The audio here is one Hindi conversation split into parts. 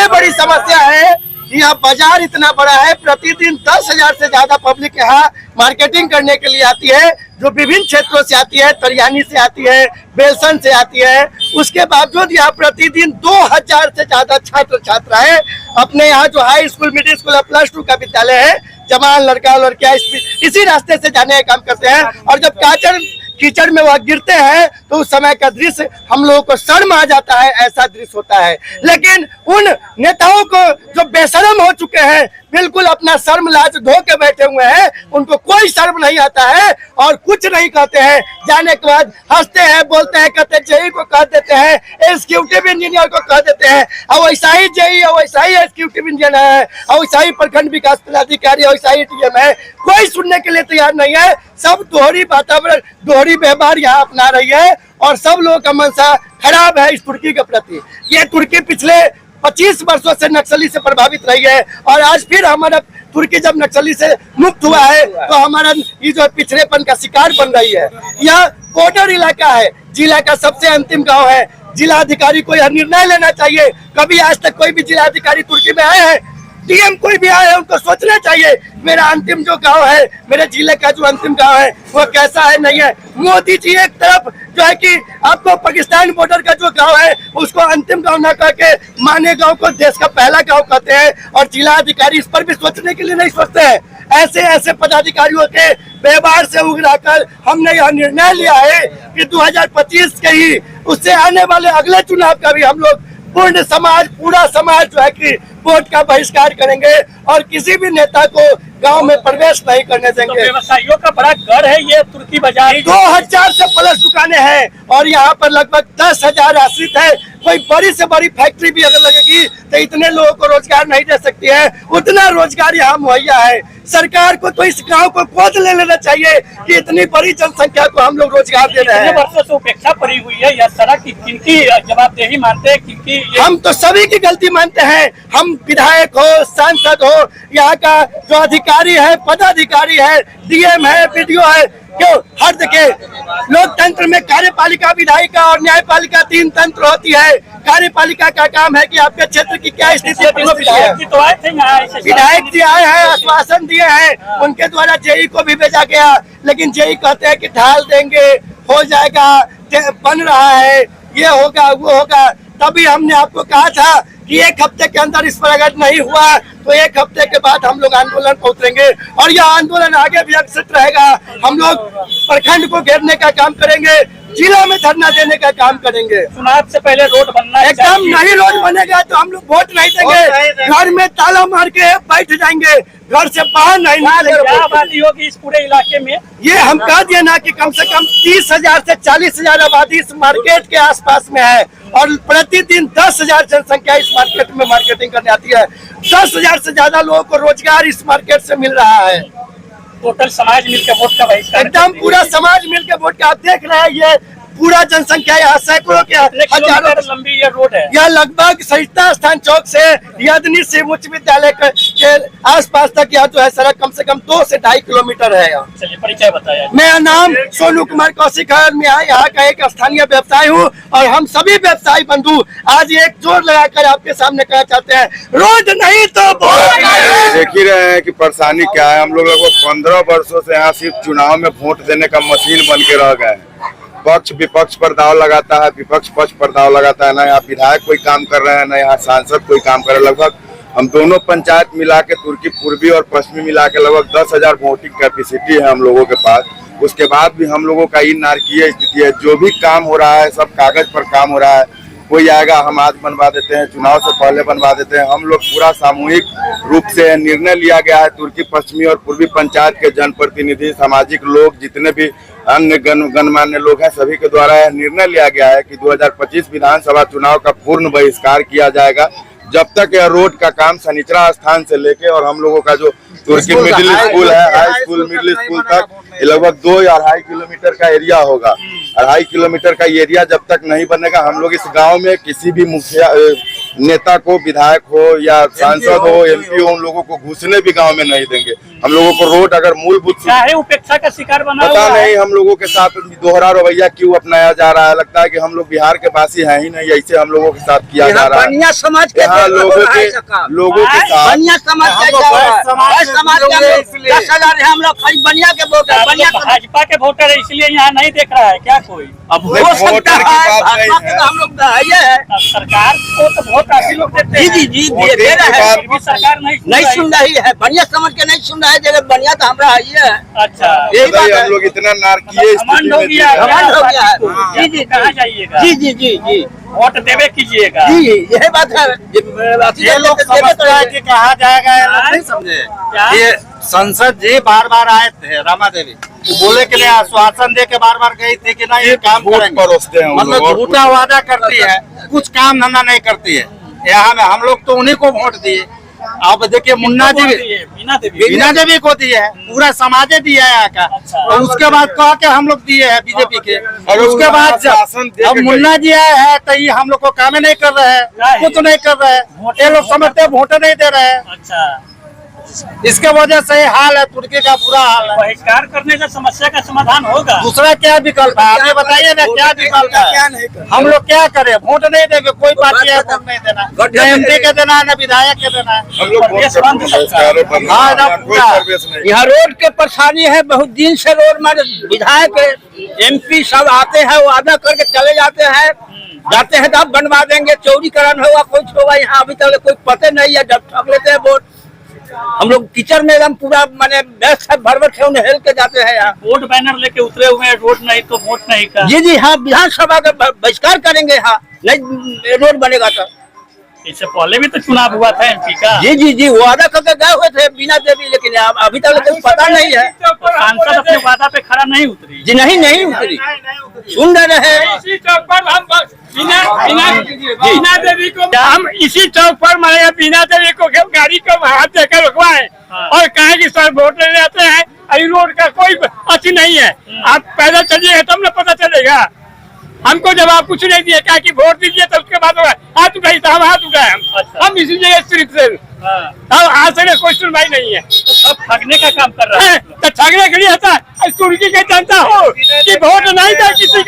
सबसे बड़ी समस्या है कि यहाँ बाजार इतना बड़ा है, प्रतिदिन 10,000 से ज्यादा पब्लिक यहाँ मार्केटिंग करने के लिए आती है, जो विभिन्न क्षेत्रों से आती है, तरियानी से आती है, बेलसन से आती है। उसके बावजूद यहाँ प्रतिदिन 2,000 से ज्यादा छात्र छात्राएं अपने यहाँ जो हाई स्कूल, मिडिल स्कूल और +2 का विद्यालय है, जवान लड़का और लड़कियां इसी रास्ते से जाने का काम करते हैं। और जब कीचड़ में वह गिरते हैं तो उस समय का दृश्य हम लोगों को शर्म आ जाता है, ऐसा दृश्य होता है। लेकिन उन नेताओं को जो बेशर्म हो चुके हैं, बिल्कुल अपना शर्म लाज धो के बैठे हुए हैं, उनको कोई शर्म नहीं आता है और कुछ नहीं कहते हैं। जाने के बाद हंसते हैं, बोलते हैं, कहते हैं जेई को कह देते हैं, एग्जीक्यूटिव इंजीनियर को कह देते हैं, और वैसा ही जेई और वैसा ही एग्जीक्यूटिव इंजीनियर है, और वैसा ही प्रखंड विकास पदाधिकारी, वैसा ही डीएम है। कोई सुनने के लिए तैयार नहीं है। सब दोहरी वातावरण, दोहरी व्यवहार यहाँ अपना रही है और सब लोगों का मनसा खराब है इस तुर्की के प्रति। ये तुर्की पिछले 25 वर्षों से नक्सली से प्रभावित रही है और आज फिर हमारा तुर्की जब नक्सली से मुक्त हुआ है तो हमारा ये जो पिछड़ेपन का शिकार बन रही है। यह बॉर्डर इलाका है, जिला का सबसे अंतिम गांव है। जिलाधिकारी को यह निर्णय लेना चाहिए। कभी आज तक कोई भी जिलाधिकारी तुर्की में आए हैं? डीएम कोई भी आए हैं, उनको सोचना चाहिए मेरा अंतिम जो गांव है, मेरे जिले का जो अंतिम गांव है वो कैसा है, नहीं है। मोदी जी एक तरफ जो है कि आपको पाकिस्तान बॉर्डर का जो गांव है उसको अंतिम गांव ना कह के माने गांव को देश का पहला गांव कहते हैं, और जिला अधिकारी इस पर भी सोचने के लिए नहीं सोचते हैं। ऐसे ऐसे पदाधिकारियों के व्यवहार से उगरा कर हमने यह निर्णय लिया है कि 2025 के ही उससे आने वाले अगले चुनाव का भी हम लोग पूरा समाज जो है कि वोट का बहिष्कार करेंगे और किसी भी नेता को गांव में प्रवेश नहीं करने देंगे। तो व्यवसायियों का बड़ा गढ़ है ये तुर्की बाजार। 2,000 से प्लस दुकानें हैं और यहाँ पर लगभग 10,000 आश्रित है। कोई बड़ी से बड़ी फैक्ट्री भी अगर लगेगी तो इतने लोगों को रोजगार नहीं दे सकती है, उतना रोजगार यहाँ मुहैया है। सरकार को तो इस गांव को गोद ले लेना चाहिए कि इतनी बड़ी जनसंख्या को हम लोग रोजगार दे रहे हैं। वर्षों से उपेक्षा पड़ी हुई है यह सड़क की, किनकी जवाबदेही मानते हैं, किनकी? हम तो सभी की गलती मानते हैं। हम विधायक हो, सांसद हो, यहाँ का जो अधिकारी है, पदाधिकारी है, डीएम है, बीडीओ है, क्यों हर जगह लोकतंत्र में कार्यपालिका, विधायिका और न्यायपालिका 3 तंत्र होती है। कार्यपालिका का काम है कि आपके क्षेत्र की क्या स्थिति है। विधायक जी आए हैं, आश्वासन दिए हैं, उनके द्वारा जेई को भी भेजा गया, लेकिन जेई कहते हैं कि ढाल देंगे, हो जाएगा, बन रहा है, ये होगा वो होगा। तभी हमने आपको कहा था कि 1 हफ्ते के अंदर इस पर अगर नहीं हुआ तो 1 हफ्ते के बाद हम लोग आंदोलन पर उतरेंगे और यह आंदोलन आगे भी अग्रसर रहेगा। हम लोग प्रखंड को घेरने का काम करेंगे, जिला में धरना देने का काम करेंगे। चुनाव से पहले रोड बनना एकदम नहीं, रोड बनेगा तो हम लोग वोट नहीं देंगे, घर में ताला मार के बैठ जाएंगे, घर से बाहर नहीं निकलेंगे। क्या आबादी होगी इस पूरे इलाके में? ये हम कह दिए ना कि कम से कम 30,000 से 40,000 आबादी इस मार्केट के आसपास में है और प्रतिदिन 10,000 जनसंख्या इस मार्केट में मार्केटिंग करने आती है। 10,000 से ज्यादा लोगों को रोजगार इस मार्केट से मिल रहा है। टोटल समाज मिलकर वोट का बहिष्कार, एकदम पूरा समाज मिलकर वोट का। आप देख रहे हैं ये पूरा जनसंख्या यहाँ सैकड़ों के हजारों लंबी ये रोड है। यह लगभग सरिता स्थान चौक से यदनी शिव उच्च विद्यालय के आसपास तक यह जो है सड़क कम से कम 2 से 2.5 किलोमीटर है। चलिए परिचय बताया। मेरा नाम सोनू कुमार कौशिक है, मैं यहाँ का एक स्थानीय व्यवसायी हूँ और हम सभी व्यवसायी बंधु आज एक जोर लगाकर आपके सामने कहना चाहते हैं, रोड नहीं तो वोट। देख ही रहे हैं कि परेशानी क्या है। हम लोग लगभग 15 वर्षों से यहाँ सिर्फ चुनाव में वोट देने का मशीन बन के रह गए। पक्ष विपक्ष पर दाव लगाता है, विपक्ष पक्ष पर दाव लगाता है। ना यहाँ विधायक कोई काम कर रहे हैं, ना यहाँ सांसद कोई काम कर रहे हैं। लगभग हम दोनों पंचायत मिला के, तुर्की पूर्वी और पश्चिमी मिला के लगभग 10,000 वोटिंग कैपेसिटी है हम लोगों के पास। उसके बाद भी हम लोगों का ये नारकीय स्थिति है। जो भी काम हो रहा है सब कागज पर काम हो रहा है। कोई आएगा हम आज बनवा देते हैं, चुनाव से पहले बनवा देते हैं। हम लोग पूरा सामूहिक रूप से निर्णय लिया गया है। तुर्की पश्चिमी और पूर्वी पंचायत के जनप्रतिनिधि, सामाजिक लोग, जितने भी अन्य गणमान्य लोग हैं, सभी के द्वारा निर्णय लिया गया है कि 2025 विधानसभा चुनाव का पूर्ण बहिष्कार किया जाएगा जब तक यह रोड का काम सनिचरा स्थान से लेके और हम लोगों का जो तुर्की मिडिल स्कूल है, हाई स्कूल, मिडिल स्कूल तक लगभग 2 या 2.5 किलोमीटर का एरिया होगा। 2.5 किलोमीटर का एरिया जब तक नहीं बनेगा हम लोग इस गांव में किसी भी मुखिया नेता को, विधायक हो या सांसद हो, MP हो, उन लोगों को घुसने भी गांव में नहीं देंगे। हम लोगों को रोड अगर मूलभूत चाहे उपेक्षा का शिकार बना पता हुआ है। नहीं हम लोगों के साथ दोहरा रवैया क्यों अपनाया जा रहा है। लगता है कि हम लोग बिहार के वासी हैं ही नहीं, ऐसे हम लोगों के साथ किया जा रहा है। बनिया समाज के यहाँ लोगों के साथ बनिया समाज के समाज के 10,000 है हम लोग खाली बनिया के वोट है। बनिया भाजपा के वोटर है, इसलिए यहाँ नहीं देख रहा है क्या कोई? अब हो नहीं, सकता वोटर की है बात नहीं भाजपा के है। तो हम लोग ये है। अब सरकार को तो वोट आप ही लोग देते हैं। जी जी वोटिंग दे रहे के हैं। बाद फिर भी सरकार नहीं सुन रही है, बनिया समझ के नहीं सुन रहा है। जगह बनिया तो हमारा है ही है। अच्छा, यही बात है। हम लोग इतना नारकीय घमंड हो स्थिति गया में घमंड हो गया है। जी जी, कहाँ जाइएगा? जी जी जी जी वोट देवे कीजिएगा। जी यही बात है। ये लोग समझते हैं कि कहा जाएगा, ये लोग नहीं समझे। क्या? ये संसद जी बार बार आए थे, रमा देवी बोले कि नहीं, आश्वासन दे के बार बार गई थी कि नहीं ये काम वोट करेंगे। परोसते हैं उन लोग मतलब और झूठा वादा करती है, कुछ काम धंधा नहीं करती है। यहाँ में हम लोग तो उन्हीं को वोट दिए। अब देखिए मुन्ना जी मीना देवी बीना देवी को दिए है, पूरा समाज दिया है यहाँ का। अच्छा। और उसके बाद कहा के हम लोग दिए हैं बीजेपी के। और उसके बाद आश्वासन दे अब के मुन्ना जी आए हैं तो ये हम लोग को काम ही नहीं कर रहे हैं, कुछ नहीं कर रहे हैं। ये लोग समझते हैं वोट नहीं दे रहे हैं, अच्छा, इसके वजह से हाल है, तुर्की का बुरा हाल है। बहिष्कार करने से समस्या का समाधान होगा। दूसरा क्या विकल्प है, आप ये बताइए ना क्या विकल्प है। हम लोग क्या करें, वोट नहीं देंगे, कोई पार्टी है वोट नहीं देना, न MP के देना है, न विधायक के देना है। हम लोग वोट करते हैं, बहिष्कारों पर हाँ, ना कोई पूरा। सर्विस नहीं। यहाँ रोड के परेशानी है, बहुत दिन से रोड में विधायक MP सब आते हैं, वादा करके चले जाते हैं, जाते हैं तब बनवा देंगे, चौड़ीकरण होगा, कुछ होगा। यहाँ अभी तक कोई पते नहीं है, जब ठग लेते हैं वोट। हम लोग कीचड़ में एकदम पूरा माने बैग भर भर के हेल के जाते हैं यहाँ। वोट बैनर लेके उतरे हुए हैं, रोड नहीं तो वोट नहीं का। जी जी हाँ, विधानसभा का बहिष्कार करेंगे। हाँ नहीं रोड बनेगा तो। इससे पहले भी तो चुनाव हुआ था MP का। जी जी जी वादा करके गए हुए थे बीना देवी, लेकिन अभी तक कुछ पता नहीं है। सांसद अपने वादा पे खरा नहीं उतरी। जी नहीं उतरी, सुन रहे हैं। इसी चौक पर हम बीना देवी को हम इसी चौक पर मारे बीना देवी को गाड़ी को हाथ देकर रुकवाए और कहे कि सर वोट लेने आते हैं, अभी रोड का कोई अच्छी नहीं है, आप पैदल चलिए तब न पता चलेगा। हमको जवाब कुछ नहीं दिए, कहा कि वोट दीजिए तो उसके बाद हाथ उठाई तो हम हाथ उठाए। हम इसी जगह स्ट्रीट से अब आज से कोई सुनवाई नहीं है। अब ठगने का काम कर रहा है। तो ठगने के लिए था तुर्की के जनता हो कि वोट नहीं दे किसी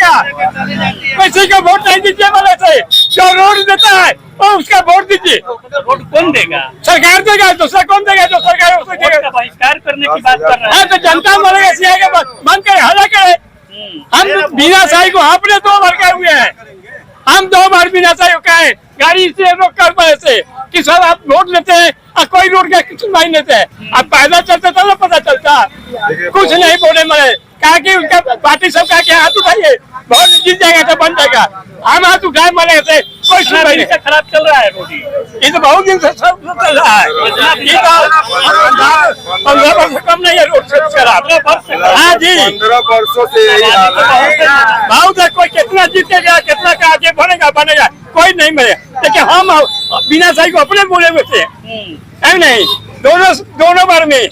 को वोट नहीं दीजिए बोले थे। जो रोड देता है और उसका वोट दीजिए। वोट कौन देगा? सरकार देगा, दूसरा कौन देगा? जो सरकार उसको वोट देगा। का बहिष्कार करने की बात कर रहे हाँ हैं। तो जनता मरेगा, सीआई के बंद करे, हल्ला करे। हम बिना साई को आपने 2 बार कहे हुए हैं, हम 2 बार बिना साई को कहे, गाड़ी से रोक कर पाए थे कि सर आप वोट लेते हैं और कोई रोड का कुछ नहीं लेते हैं। अब पैदल चलते तो ना पता चलता, कुछ नहीं बोले मरे। कहा कि उनका पार्टी सब कहा कि हाथ उठाइए, वोट जीत जाएगा तो बन जाएगा। हम हाथ उठाए मरे थे, कोई सुनवाई नहीं। खराब चल रहा है रोड। ये तो बहुत दिन से सब चल रहा है। ये तो 15 वर्ष से कम नहीं है रोड से खराब। हाँ जी 15 वर्षों से यही हाल है। बहुत है, कोई कितना जीतेगा, कितना का आगे बनेगा, कोई नहीं मरे। लेकिन हम बिना सही को अपने बोले हुए थे, है नहीं? दोनों बार में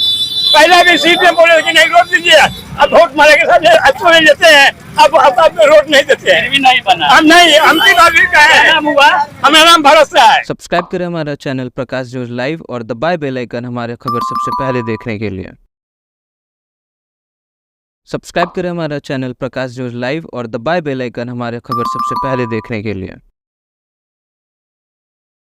पहला भी सीट में बोले कि नहीं रोड दीजिए, अब वोट मारेंगे सब अच्छे नहीं देते हैं, अब रोड नहीं देते हैं। फिर भी नहीं बना। हम नहीं, हम की बात भी कहे नाम हुआ। हमें नाम भरोसा है। सब्सक्राइब करें हमारा चैनल प्रकाश जोज लाइव और दबाए बेल आइकन हमारे खबर सबसे पहले देखने के लिए। सब्सक्राइब करें हमारा चैनल प्रकाश जोज लाइव और दबाए बेल आइकन हमारे खबर सबसे पहले देखने के लिए।